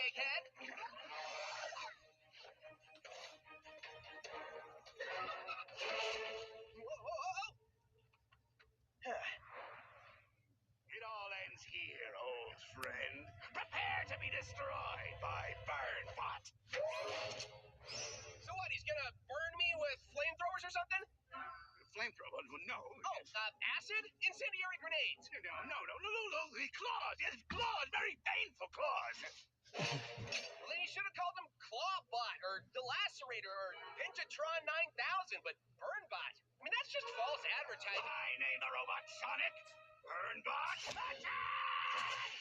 egghead. Whoa. It all ends here, old friend. Prepare to be destroyed by Burnbot. So what, he's gonna burn me with flamethrowers or something? Flamethrower? No. Oh, acid? Incendiary grenades. No. The claws. Yes, claws. Very painful claws. Well, then you should have called him Clawbot or Delacerator or Pinchatron 9000, but Burnbot. I mean, that's just false advertising. I name the robot Sonic. Burnbot. Attack!